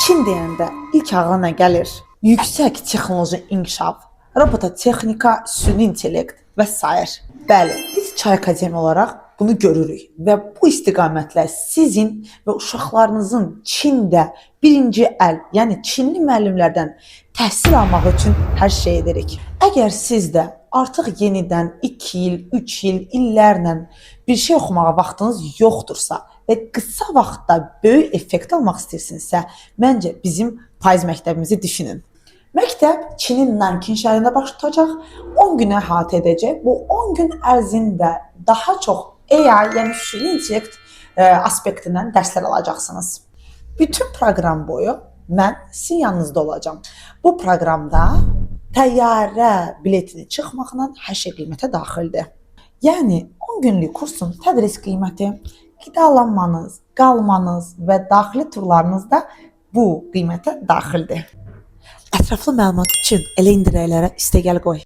Çin deyəndə ilk ağla nə gəlir? Yüksək texnoloji inkişaf, robototexnika, süni intellekt və s. Bəli, biz Çay Akademi olaraq bunu görürük və bu istiqamətlə sizin və uşaqlarınızın Çində birinci əl, yəni Çinli müəllimlərdən təhsil almaq üçün hər şey edirik. Əgər siz də artıq yenidən 2 il, 3 il, illərlə bir şey oxumağa vaxtınız yoxdursa və qısa vaxtda böyük effekt almaq istəyirsinizsə, məncə bizim payız məktəbimizi düşünün. Məktəb Çinin Nankin şəhərində baş tutacaq, 10 günə əhatə edəcək. Bu 10 gün ərzində daha çox AI, yəni süni intellekt aspektindən dərslər alacaqsınız. Bütün proqram boyu mən sizin yanınızda olacağam. Bu proqramda təyyarə biletini çıxmaqla hər şey qiymətə daxildir. Yəni 10 günlük kursun tədris qiyməti, qidalanmanız, qalmanız və daxili turlarınız da bu qiymətə daxildir. Ətraflı məlumat üçün elə indirəklərə üstəgəl qoy.